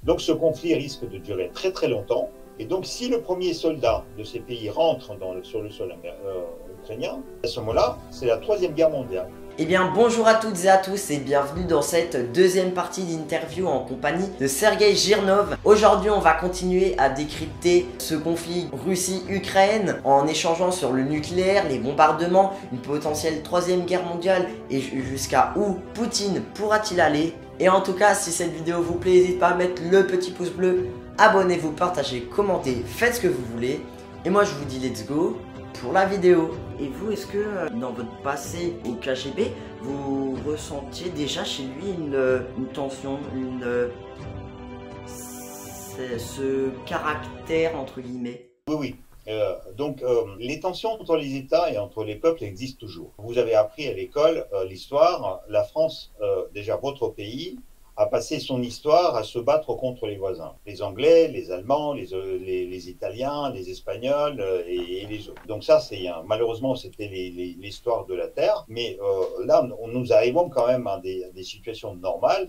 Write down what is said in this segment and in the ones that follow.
Donc ce conflit risque de durer très très longtemps. Et donc si le premier soldat de ces pays rentre sur le sol ukrainien, à ce moment-là, c'est la Troisième Guerre mondiale. Eh bien bonjour à toutes et à tous et bienvenue dans cette deuxième partie d'interview en compagnie de Sergueï Girnov. Aujourd'hui on va continuer à décrypter ce conflit Russie-Ukraine en échangeant sur le nucléaire, les bombardements, une potentielle troisième guerre mondiale et jusqu'à où Poutine pourra-t-il aller. Et en tout cas si cette vidéo vous plaît, n'hésitez pas à mettre le petit pouce bleu, abonnez-vous, partagez, commentez, faites ce que vous voulez. Et moi je vous dis let's go pour la vidéo. Et vous, est-ce que dans votre passé au KGB, vous ressentiez déjà chez lui une tension, ce caractère entre guillemets? Oui, oui. Les tensions entre les États et entre les peuples existent toujours. Vous avez appris à l'école l'histoire. La France, déjà votre pays, a passé son histoire à se battre contre les voisins. Les Anglais, les Allemands, les Italiens, les Espagnols et les autres. Donc ça, malheureusement, c'était l'histoire de la Terre. Mais là, nous arrivons quand même à des situations normales,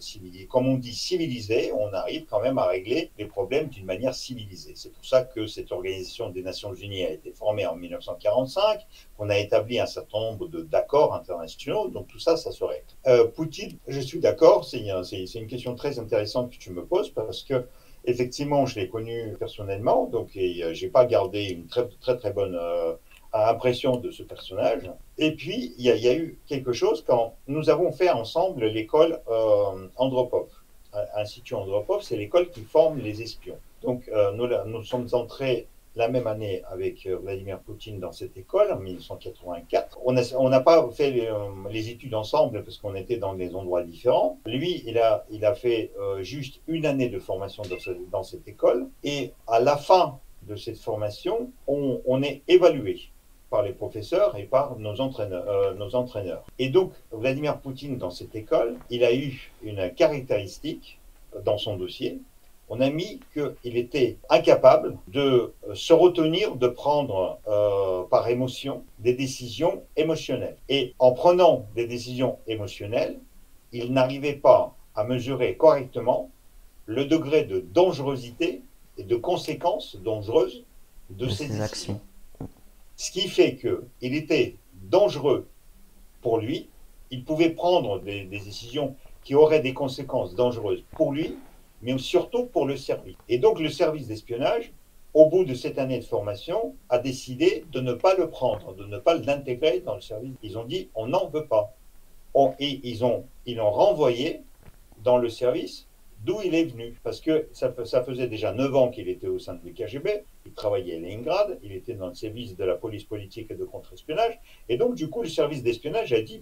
comme on dit civilisées. On arrive quand même à régler les problèmes d'une manière civilisée. C'est pour ça que cette organisation des Nations Unies a été formée en 1945, qu'on a établi un certain nombre d'accords internationaux. Donc tout ça, ça se règle. Poutine, je suis d'accord, c'est une question très intéressante que tu me poses parce que effectivement, je l'ai connu personnellement, donc j'ai pas gardé une très bonne impression de ce personnage. Et puis il y a eu quelque chose quand nous avons fait ensemble l'école Andropov. Institut Andropov, c'est l'école qui forme les espions. Donc nous sommes entrés la même année avec Vladimir Poutine dans cette école, en 1984. On n'a pas fait les études ensemble parce qu'on était dans des endroits différents. Lui, il a fait juste une année de formation dans cette école. Et à la fin de cette formation, on est évalué par les professeurs et par nos entraîneurs. Et donc, Vladimir Poutine, dans cette école, il a eu une caractéristique dans son dossier. On a mis qu'il était incapable de se retenir de prendre par émotion des décisions émotionnelles. Et en prenant des décisions émotionnelles, il n'arrivait pas à mesurer correctement le degré de dangerosité et de conséquences dangereuses de ces actions. Ce qui fait qu'il était dangereux pour lui, il pouvait prendre des décisions qui auraient des conséquences dangereuses pour lui, mais surtout pour le service. Et donc le service d'espionnage, au bout de cette année de formation, a décidé de ne pas le prendre, de ne pas l'intégrer dans le service. Ils ont dit, on n'en veut pas. Et ils l'ont renvoyé dans le service d'où il est venu. Parce que ça faisait déjà 9 ans qu'il était au sein du KGB, il travaillait à Leningrad, il était dans le service de la police politique et de contre-espionnage. Et donc du coup, le service d'espionnage a dit,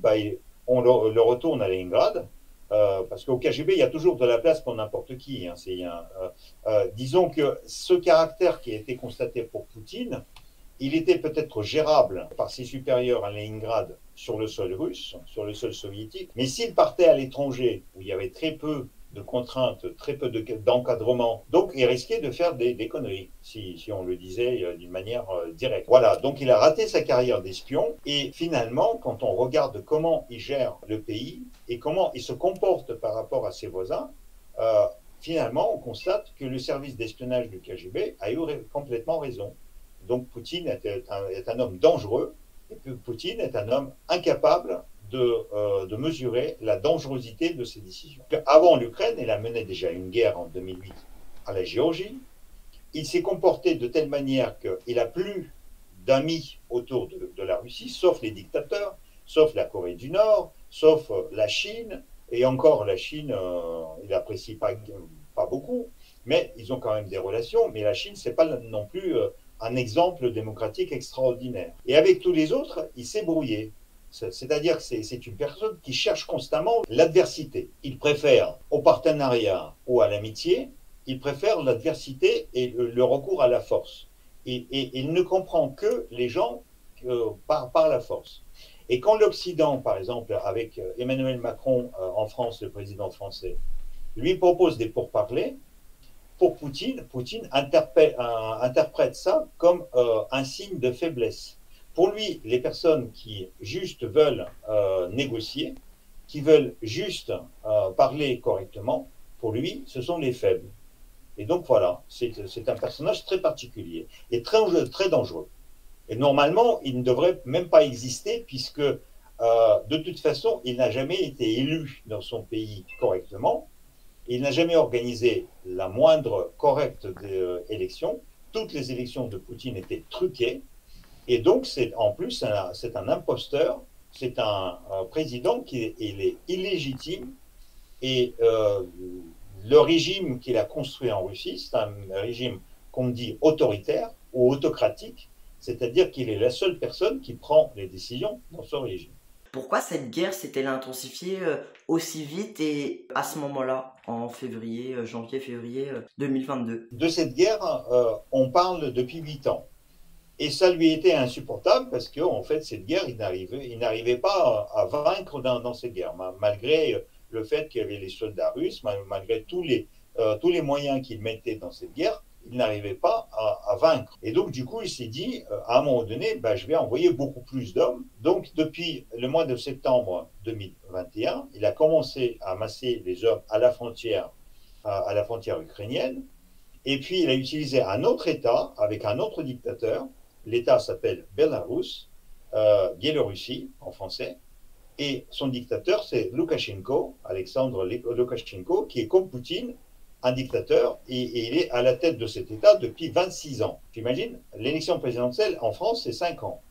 on le retourne à Leningrad, parce qu'au KGB, il y a toujours de la place pour n'importe qui. Disons que ce caractère qui a été constaté pour Poutine, il était peut-être gérable par ses supérieurs à Leningrad sur le sol russe, sur le sol soviétique, mais s'il partait à l'étranger, où il y avait très peu de contraintes, très peu d'encadrement, donc il risquait de faire des conneries, si on le disait d'une manière directe. Voilà, donc il a raté sa carrière d'espion, et finalement, quand on regarde comment il gère le pays, et comment il se comporte par rapport à ses voisins, finalement, on constate que le service d'espionnage du KGB a eu complètement raison. Donc Poutine est un homme dangereux, et Poutine est un homme incapable de mesurer la dangerosité de ses décisions. Avant l'Ukraine, il a mené déjà une guerre en 2008 à la Géorgie. Il s'est comporté de telle manière qu'il n'a plus d'amis autour de la Russie, sauf les dictateurs, sauf la Corée du Nord, sauf la Chine. Et encore, la Chine, il n'apprécie pas beaucoup, mais ils ont quand même des relations. Mais la Chine, ce n'est pas non plus un exemple démocratique extraordinaire. Et avec tous les autres, il s'est brouillé. C'est-à-dire que c'est une personne qui cherche constamment l'adversité. Il préfère au partenariat ou à l'amitié, il préfère l'adversité et le recours à la force. Et il ne comprend que les gens par la force. Et quand l'Occident, par exemple, avec Emmanuel Macron en France, le président français, lui propose des pourparlers, pour Poutine interprète ça comme un signe de faiblesse. Pour lui, les personnes qui juste veulent négocier, qui veulent juste parler correctement, pour lui, ce sont les faibles. Et donc voilà, c'est un personnage très particulier et très dangereux. Et normalement, il ne devrait même pas exister puisque de toute façon, il n'a jamais été élu dans son pays correctement. Il n'a jamais organisé la moindre correcte élection. Toutes les élections de Poutine étaient truquées. Et donc, en plus, c'est un imposteur. C'est un président il est illégitime. Et le régime qu'il a construit en Russie, c'est un régime qu'on dit autoritaire ou autocratique. C'est-à-dire qu'il est la seule personne qui prend les décisions dans ce régime. Pourquoi cette guerre s'est-elle intensifiée aussi vite et à ce moment-là, en février, janvier-février 2022? De cette guerre, on parle depuis 8 ans. Et ça lui était insupportable parce qu'en fait, cette guerre, il n'arrivait pas à vaincre dans cette guerre, malgré le fait qu'il y avait les soldats russes, malgré tous les moyens qu'il mettait dans cette guerre, il n'arrivait pas à vaincre. Et donc, du coup, il s'est dit, à un moment donné, je vais envoyer beaucoup plus d'hommes. Donc, depuis le mois de septembre 2021, il a commencé à amasser les hommes à la frontière ukrainienne. Et puis, il a utilisé un autre État avec un autre dictateur. L'État s'appelle Belarus, Biélorussie en français. Et son dictateur, c'est Loukachenko, Alexandre Loukachenko, qui est comme Poutine, un dictateur, et il est à la tête de cet État depuis 26 ans. J'imagine, l'élection présidentielle en France, c'est 5 ans.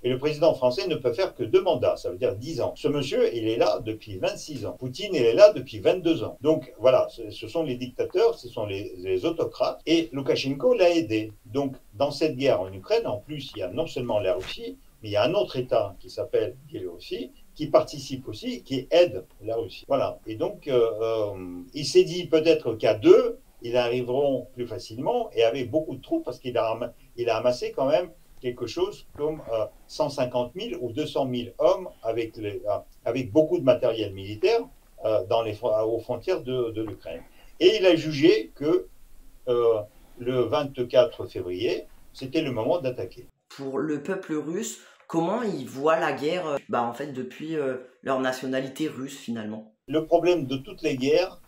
Et le président français ne peut faire que 2 mandats, ça veut dire 10 ans. Ce monsieur, il est là depuis 26 ans. Poutine, il est là depuis 22 ans. Donc voilà, ce sont les dictateurs, ce sont les autocrates. Et Loukachenko l'a aidé. Donc dans cette guerre en Ukraine, en plus, il y a non seulement la Russie, mais il y a un autre État qui s'appelle Biélorussie, qui participe aussi, qui aide la Russie. Voilà. Et donc, il s'est dit peut-être qu'à deux, ils arriveront plus facilement et avec beaucoup de troupes, parce qu'il a amassé quand même quelque chose comme 150 000 ou 200 000 hommes avec beaucoup de matériel militaire aux frontières de l'Ukraine. Et il a jugé que le 24 février, c'était le moment d'attaquer. Pour le peuple russe, comment ils voient la guerre en fait, depuis leur nationalité russe finalement? Le problème de toutes les guerres,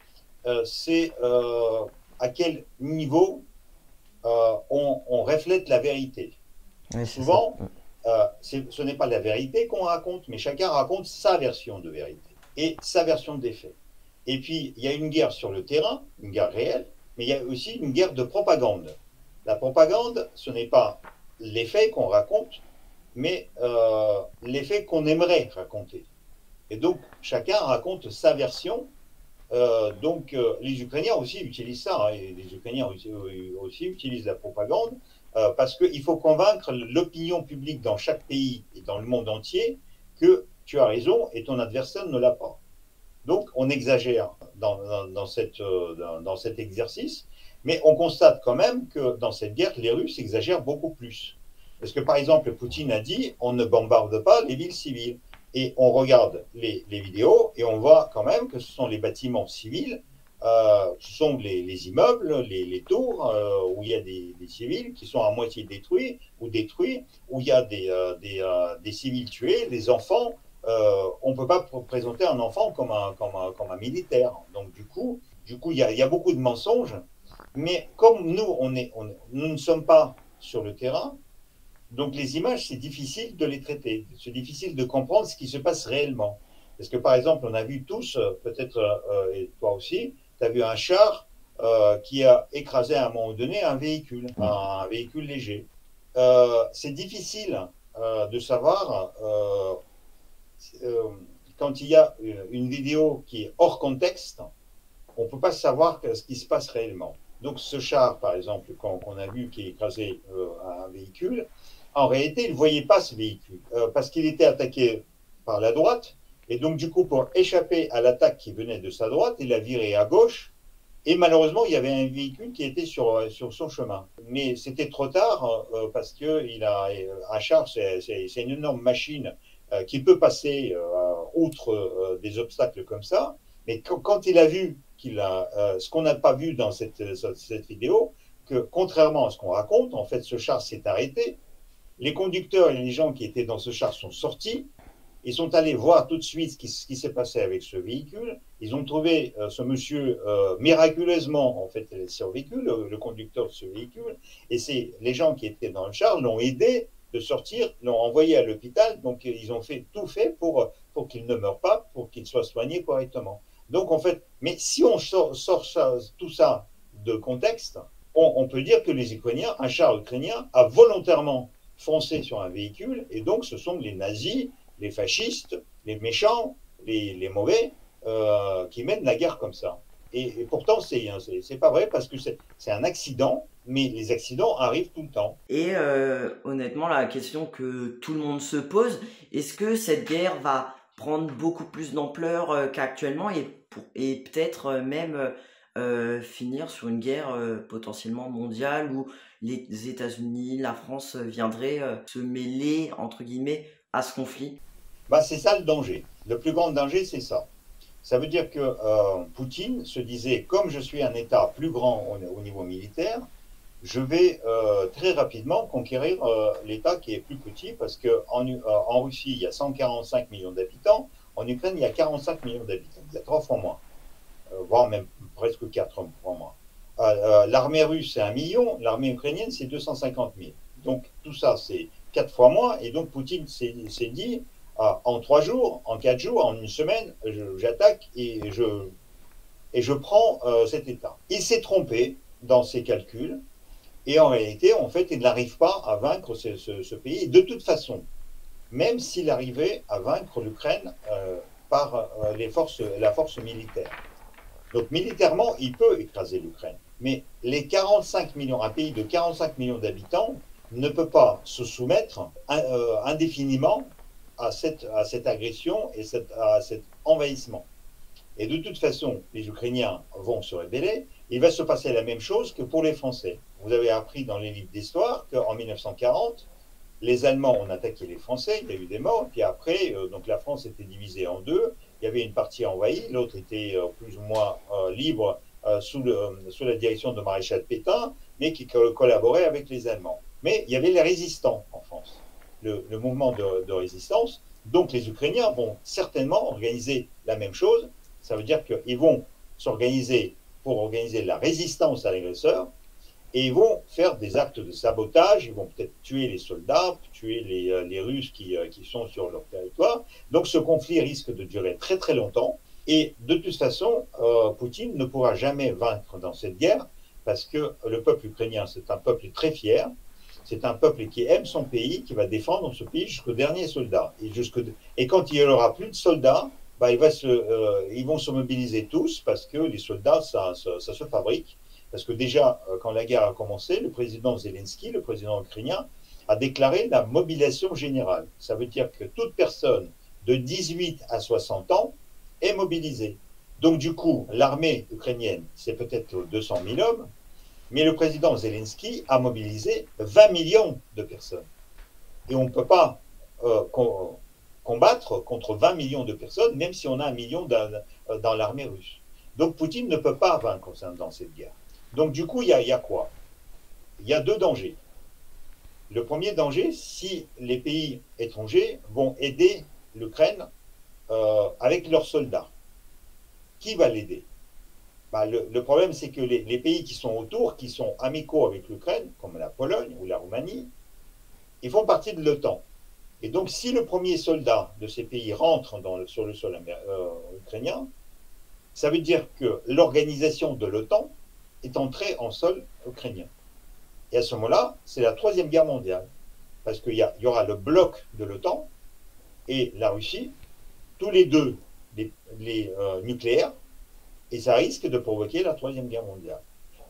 c'est à quel niveau on reflète la vérité. Oui, souvent, ce n'est pas la vérité qu'on raconte, mais chacun raconte sa version de vérité et sa version des faits. Et puis, il y a une guerre sur le terrain, une guerre réelle, mais il y a aussi une guerre de propagande. La propagande, ce n'est pas les faits qu'on raconte, mais les faits qu'on aimerait raconter. Et donc, chacun raconte sa version. Les Ukrainiens aussi utilisent ça, hein, et les Ukrainiens aussi utilisent la propagande, parce qu'il faut convaincre l'opinion publique dans chaque pays et dans le monde entier que tu as raison et ton adversaire ne l'a pas. Donc on exagère dans cet exercice, mais on constate quand même que dans cette guerre, les Russes exagèrent beaucoup plus. Parce que par exemple, Poutine a dit on ne bombarde pas les villes civiles. Et on regarde les vidéos et on voit quand même que ce sont les bâtiments civils, ce sont les immeubles, les tours, où il y a des civils qui sont à moitié détruits, où il y a des civils tués, des enfants. On ne peut pas présenter un enfant comme un militaire. Donc du coup il y a beaucoup de mensonges. Mais comme nous ne sommes pas sur le terrain, donc les images, c'est difficile de les traiter, c'est difficile de comprendre ce qui se passe réellement. Parce que par exemple, on a vu tous, peut-être et toi aussi, tu as vu un char qui a écrasé à un moment donné un véhicule léger. C'est difficile de savoir quand il y a une vidéo qui est hors contexte, on ne peut pas savoir ce qui se passe réellement. Donc ce char, par exemple, qu'on a vu qui a écrasé un véhicule, en réalité, il ne voyait pas ce véhicule parce qu'il était attaqué par la droite. Et donc, du coup, pour échapper à l'attaque qui venait de sa droite, il a viré à gauche. Et malheureusement, il y avait un véhicule qui était sur son chemin. Mais c'était trop tard parce un char, c'est une énorme machine qui peut passer outre des obstacles comme ça. Mais quand il a vu ce qu'on n'a pas vu dans cette vidéo, que contrairement à ce qu'on raconte, en fait, ce char s'est arrêté. Les conducteurs et les gens qui étaient dans ce char sont sortis Ils sont allés voir tout de suite ce qui s'est passé avec ce véhicule. Ils ont trouvé ce monsieur miraculeusement, en fait, sur le véhicule, le conducteur de ce véhicule. Et c'est les gens qui étaient dans le char l'ont aidé de sortir, l'ont envoyé à l'hôpital. Donc, ils ont tout fait pour qu'il ne meure pas, pour qu'il soit soigné correctement. Donc, en fait, mais si on sort tout ça de contexte, on peut dire que les Ukrainiens, un char ukrainien, a volontairement foncé sur un véhicule, et donc ce sont les nazis, les fascistes, les méchants, les mauvais, qui mènent la guerre comme ça. Et pourtant, c'est pas vrai, parce que c'est un accident, mais les accidents arrivent tout le temps. Et honnêtement, la question que tout le monde se pose, est-ce que cette guerre va prendre beaucoup plus d'ampleur qu'actuellement et peut-être même finir sur une guerre potentiellement mondiale où les États-Unis, la France viendraient se mêler, entre guillemets, à ce conflit? Bah, c'est ça le danger. Le plus grand danger, c'est ça. Ça veut dire que Poutine se disait, comme je suis un État plus grand au niveau militaire, je vais très rapidement conquérir l'État qui est plus petit, parce qu'en Russie, il y a 145 millions d'habitants, en Ukraine, il y a 45 millions d'habitants, il y a 3 fois moins, voire même presque 4 fois moins. L'armée russe, c'est 1 million, l'armée ukrainienne, c'est 250 000. Donc tout ça, c'est 4 fois moins, et donc Poutine s'est dit, en 3 jours, en 4 jours, en une semaine, j'attaque et je prends cet État. Il s'est trompé dans ses calculs, et en réalité, en fait, il n'arrive pas à vaincre ce pays. Et de toute façon, même s'il arrivait à vaincre l'Ukraine par la force militaire. Donc militairement, il peut écraser l'Ukraine. Mais les 45 millions, un pays de 45 millions d'habitants ne peut pas se soumettre indéfiniment à cette agression et à cet envahissement. Et de toute façon, les Ukrainiens vont se rébeller. Il va se passer la même chose que pour les Français. Vous avez appris dans les livres d'histoire qu'en 1940, les Allemands ont attaqué les Français, il y a eu des morts, puis après, donc la France était divisée en deux. Il y avait une partie envahie, l'autre était plus ou moins libre sous la direction de Maréchal Pétain, mais qui collaborait avec les Allemands. Mais il y avait les résistants en France, le mouvement de résistance. Donc les Ukrainiens vont certainement organiser la même chose. Ça veut dire qu'ils vont s'organiser pour organiser la résistance à l'agresseur, et ils vont faire des actes de sabotage, ils vont peut-être tuer les soldats, tuer les Russes qui sont sur leur territoire. Donc ce conflit risque de durer très très longtemps. Et de toute façon, Poutine ne pourra jamais vaincre dans cette guerre, parce que le peuple ukrainien, c'est un peuple très fier, c'est un peuple qui aime son pays, qui va défendre ce pays jusqu'au dernier soldat. Et quand il n'y aura plus de soldats, bah, ils vont se mobiliser tous, parce que les soldats, ça se fabrique. Parce que déjà, quand la guerre a commencé, le président Zelensky, le président ukrainien, a déclaré la mobilisation générale. Ça veut dire que toute personne de 18 à 60 ans est mobilisée. Donc du coup, l'armée ukrainienne, c'est peut-être 200 000 hommes, mais le président Zelensky a mobilisé 20 millions de personnes. Et on ne peut pas combattre contre 20 millions de personnes, même si on a 1 million dans l'armée russe. Donc Poutine ne peut pas vaincre dans cette guerre. Donc du coup, il y a quoi? Il y a 2 dangers. Le premier danger, si les pays étrangers vont aider l'Ukraine avec leurs soldats. Qui va l'aider? Bah, le problème, c'est que les pays qui sont autour, qui sont amicaux avec l'Ukraine, comme la Pologne ou la Roumanie, ils font partie de l'OTAN. Et donc, si le premier soldat de ces pays rentre sur le sol ukrainien, ça veut dire que l'organisation de l'OTAN est entrée en sol ukrainien. Et à ce moment-là, c'est la Troisième Guerre mondiale. Parce qu'il y aura le bloc de l'OTAN et la Russie, tous les deux les nucléaires, et ça risque de provoquer la Troisième Guerre mondiale.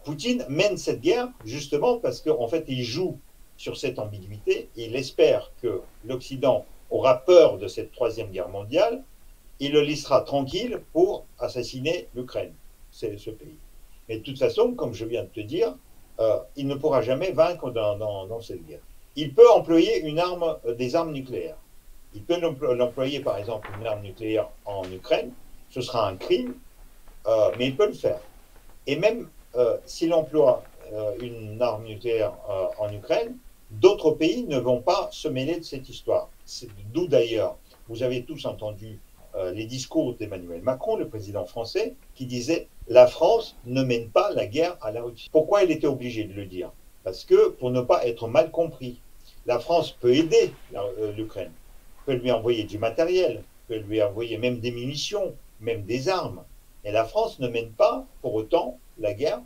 Poutine mène cette guerre justement parce qu'en fait, il joue sur cette ambiguïté et il espère que l'Occident aura peur de cette Troisième Guerre mondiale et le laissera tranquille pour assassiner l'Ukraine, c'est ce pays. Mais de toute façon, comme je viens de te dire, il ne pourra jamais vaincre dans cette guerre. Il peut employer des armes nucléaires. Il peut l'employer, par exemple, une arme nucléaire en Ukraine. Ce sera un crime, mais il peut le faire. Et même s'il emploie une arme nucléaire en Ukraine, d'autres pays ne vont pas se mêler de cette histoire. D'où d'ailleurs vous avez tous entendu les discours d'Emmanuel Macron, le président français, qui disait « La France ne mène pas la guerre à la Russie ». Pourquoi il était obligé de le dire? Parce que pour ne pas être mal compris, la France peut aider l'Ukraine, peut lui envoyer du matériel, peut lui envoyer même des munitions, même des armes. Et la France ne mène pas pour autant la guerre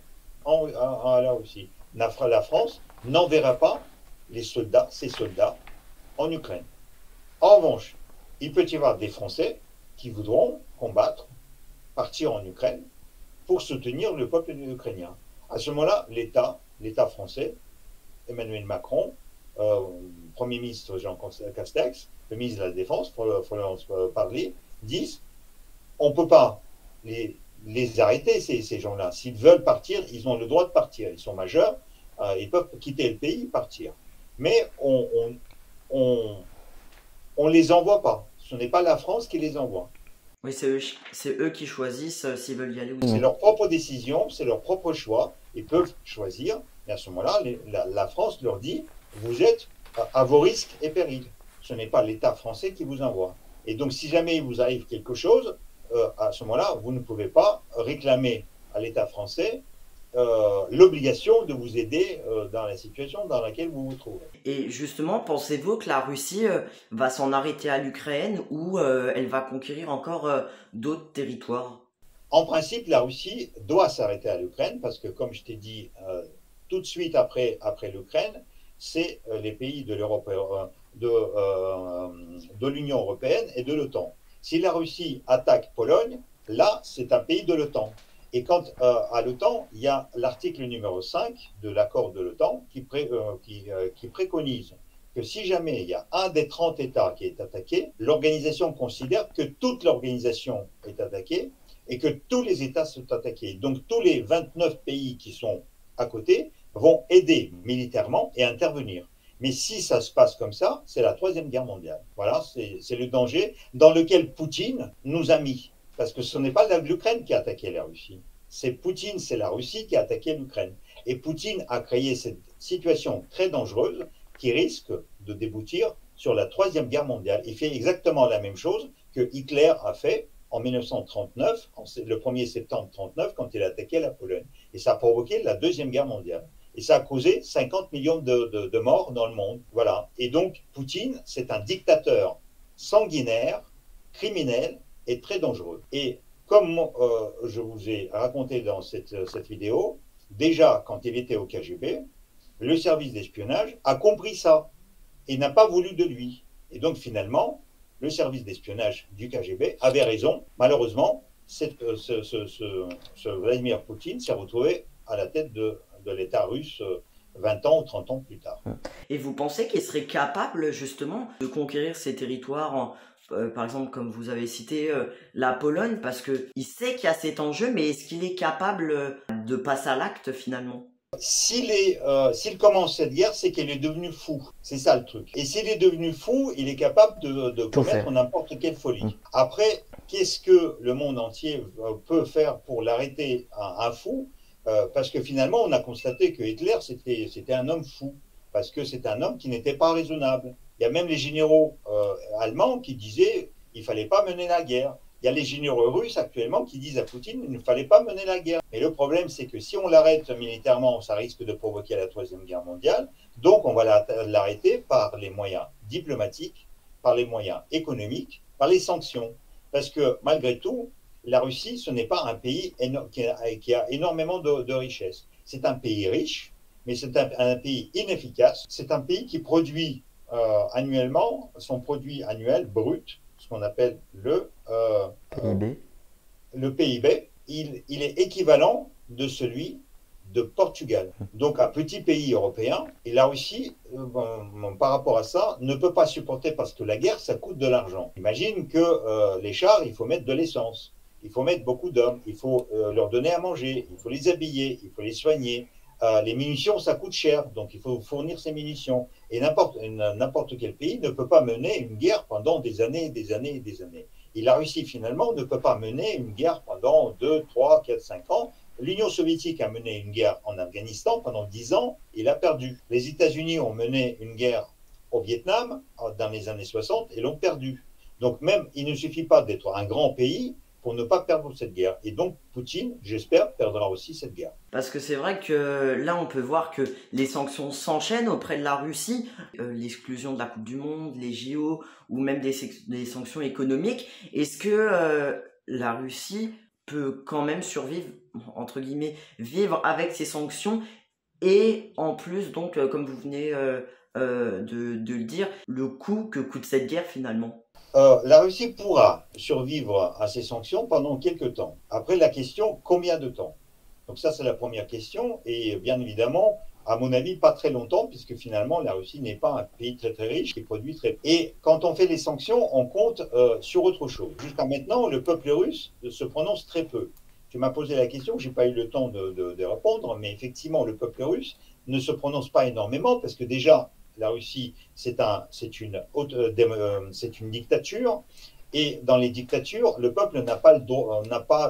à la Russie. La France n'enverra pas ses soldats en Ukraine. En revanche, il peut y avoir des Français qui voudront combattre, partir en Ukraine pour soutenir le peuple ukrainien. À ce moment-là, l'État français, Emmanuel Macron, Premier ministre Jean Castex, le ministre de la Défense, Florence Parly, disent on ne peut pas les arrêter, ces gens-là. S'ils veulent partir, ils ont le droit de partir. Ils sont majeurs, ils peuvent quitter le pays, partir. Mais on les envoie pas. Ce n'est pas la France qui les envoie. Oui, c'est eux qui choisissent s'ils veulent y aller ou non. C'est leur propre décision, c'est leur propre choix. Ils peuvent choisir. Et à ce moment-là, la France leur dit vous êtes à vos risques et périls. Ce n'est pas l'État français qui vous envoie. Et donc, si jamais il vous arrive quelque chose, à ce moment-là, vous ne pouvez pas réclamer à l'État français l'obligation de vous aider dans la situation dans laquelle vous vous trouvez. Et justement, pensez-vous que la Russie va s'en arrêter à l'Ukraine ou elle va conquérir encore d'autres territoires? En principe, la Russie doit s'arrêter à l'Ukraine parce que, comme je t'ai dit, tout de suite après l'Ukraine, c'est les pays de l'Europe, de l'Union européenne et de l'OTAN. Si la Russie attaque Pologne, là, c'est un pays de l'OTAN. Et quant à l'OTAN, il y a l'article numéro 5 de l'accord de l'OTAN qui préconise que si jamais il y a un des 30 États qui est attaqué, l'organisation considère que toute l'organisation est attaquée et que tous les États sont attaqués. Donc tous les 29 pays qui sont à côté vont aider militairement et intervenir. Mais si ça se passe comme ça, c'est la Troisième Guerre mondiale. Voilà, c'est le danger dans lequel Poutine nous a mis. Parce que ce n'est pas l'Ukraine qui a attaqué la Russie. C'est Poutine, c'est la Russie qui a attaqué l'Ukraine. Et Poutine a créé cette situation très dangereuse qui risque de déboutir sur la Troisième Guerre mondiale. Il fait exactement la même chose que Hitler a fait en 1939, le 1er septembre 1939, quand il a attaqué la Pologne. Et ça a provoqué la Deuxième Guerre mondiale. Et ça a causé 50 millions de morts dans le monde. Voilà. Et donc, Poutine, c'est un dictateur sanguinaire, criminel et très dangereux. Et comme je vous ai raconté dans cette vidéo, déjà, quand il était au KGB, le service d'espionnage a compris ça et n'a pas voulu de lui. Et donc, finalement, le service d'espionnage du KGB avait raison. Malheureusement, ce Vladimir Poutine s'est retrouvé à la tête de l'État russe 20 ans ou 30 ans plus tard. Et vous pensez qu'il serait capable justement de conquérir ces territoires, par exemple comme vous avez cité la Pologne, parce qu'il sait qu'il y a cet enjeu, mais est-ce qu'il est capable de passer à l'acte finalement? S'il commence cette guerre, c'est qu'il est devenu fou. C'est ça le truc. Et s'il est devenu fou, il est capable de commettre n'importe quelle folie. Après, qu'est-ce que le monde entier peut faire pour l'arrêter, un fou? Parce que finalement, on a constaté que Hitler, c'était un homme fou. Parce que c'est un homme qui n'était pas raisonnable. Il y a même les généraux allemands qui disaient qu'il ne fallait pas mener la guerre. Il y a les généraux russes actuellement qui disent à Poutine qu'il ne fallait pas mener la guerre. Mais le problème, c'est que si on l'arrête militairement, ça risque de provoquer la Troisième Guerre mondiale. Donc, on va l'arrêter par les moyens diplomatiques, par les moyens économiques, par les sanctions. Parce que malgré tout, la Russie, ce n'est pas un pays qui a énormément de richesses. C'est un pays riche, mais c'est un pays inefficace. C'est un pays qui produit annuellement, son produit annuel brut, ce qu'on appelle le PIB, il est équivalent de celui de Portugal. Donc un petit pays européen, et la Russie, par rapport à ça, ne peut pas supporter parce que la guerre, ça coûte de l'argent. Imagine que les chars, il faut mettre de l'essence, il faut mettre beaucoup d'hommes, il faut leur donner à manger, il faut les habiller, il faut les soigner. Les munitions, ça coûte cher, donc il faut fournir ces munitions. Et n'importe quel pays ne peut pas mener une guerre pendant des années et des années et des années. Et la Russie, finalement, ne peut pas mener une guerre pendant 2, 3, 4, 5 ans. L'Union soviétique a mené une guerre en Afghanistan pendant 10 ans, il a perdu. Les États-Unis ont mené une guerre au Vietnam dans les années 60 et l'ont perdu. Donc même, il ne suffit pas d'être un grand pays pour ne pas perdre cette guerre. Et donc Poutine, j'espère, perdra aussi cette guerre. Parce que c'est vrai que là, on peut voir que les sanctions s'enchaînent auprès de la Russie, l'exclusion de la Coupe du Monde, les JO, ou même des sanctions économiques. Est-ce que la Russie peut quand même survivre, entre guillemets, vivre avec ces sanctions et en plus, donc, comme vous venez de le dire, le coût que coûte cette guerre finalement? La Russie pourra survivre à ces sanctions pendant quelques temps. Après, la question, combien de temps? Donc ça, c'est la première question. Et bien évidemment, à mon avis, pas très longtemps, puisque finalement, la Russie n'est pas un pays très très riche qui produit très peu. Et quand on fait les sanctions, on compte sur autre chose. Jusqu'à maintenant, le peuple russe se prononce très peu. Tu m'as posé la question, je n'ai pas eu le temps de répondre, mais effectivement, le peuple russe ne se prononce pas énormément, parce que déjà, la Russie, c'est une dictature, et dans les dictatures, le peuple n'a pas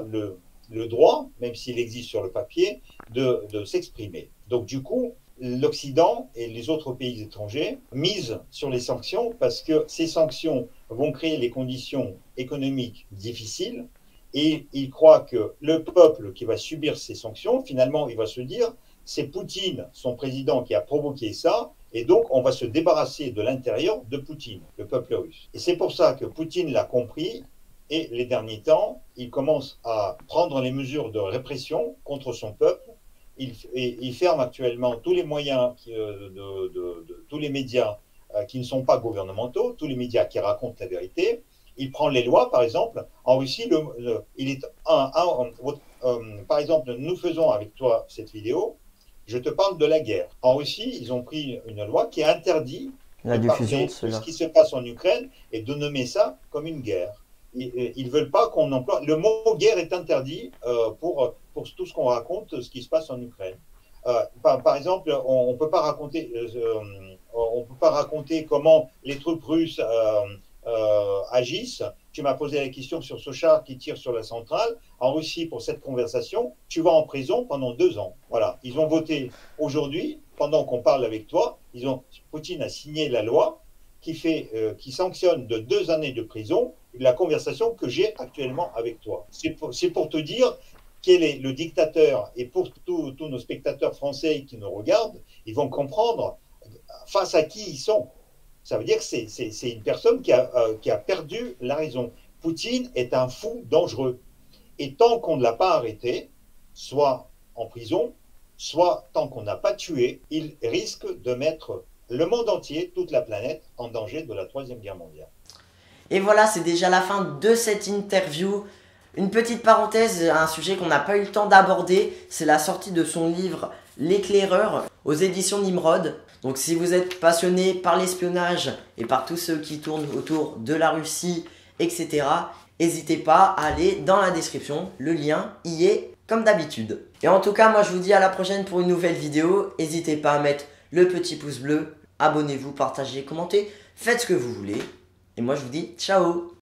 le droit, même s'il existe sur le papier, de s'exprimer. Donc du coup, l'Occident et les autres pays étrangers misent sur les sanctions parce que ces sanctions vont créer les conditions économiques difficiles et ils croient que le peuple qui va subir ces sanctions, finalement, il va se dire, c'est Poutine, son président, qui a provoqué ça, et donc on va se débarrasser de l'intérieur de Poutine, le peuple russe. Et c'est pour ça que Poutine l'a compris, et les derniers temps, il commence à prendre les mesures de répression contre son peuple. Il ferme actuellement tous les moyens, tous les médias qui ne sont pas gouvernementaux, tous les médias qui racontent la vérité. Il prend les lois, par exemple. En Russie, par exemple, nous faisons avec toi cette vidéo. Je te parle de la guerre. En Russie, ils ont pris une loi qui interdit La de diffusion parler de de cela. ce qui se passe en Ukraine et de nommer ça comme une guerre. Ils ne veulent pas qu'on emploie. Le mot guerre est interdit pour tout ce qu'on raconte, ce qui se passe en Ukraine. Par exemple, on ne peut pas raconter comment les troupes russes agissent. Tu m'as posé la question sur ce char qui tire sur la centrale. En Russie, pour cette conversation, tu vas en prison pendant 2 ans. Voilà. Ils ont voté aujourd'hui, pendant qu'on parle avec toi, Poutine a signé la loi qui sanctionne de 2 années de prison la conversation que j'ai actuellement avec toi. C'est pour te dire quel est le dictateur, et pour tous nos spectateurs français qui nous regardent, ils vont comprendre face à qui ils sont. Ça veut dire que c'est une personne qui a perdu la raison. Poutine est un fou dangereux. Et tant qu'on ne l'a pas arrêté, soit en prison, soit tant qu'on n'a pas tué, il risque de mettre le monde entier, toute la planète, en danger de la Troisième Guerre mondiale. Et voilà, c'est déjà la fin de cette interview. Une petite parenthèse, un sujet qu'on n'a pas eu le temps d'aborder, c'est la sortie de son livre L'éclaireur aux éditions Nimrod. Donc si vous êtes passionné par l'espionnage et par tous ceux qui tournent autour de la Russie, etc., n'hésitez pas à aller dans la description, le lien y est comme d'habitude. Et en tout cas, moi je vous dis à la prochaine pour une nouvelle vidéo. N'hésitez pas à mettre le petit pouce bleu, abonnez-vous, partagez, commentez, faites ce que vous voulez. Et moi je vous dis ciao!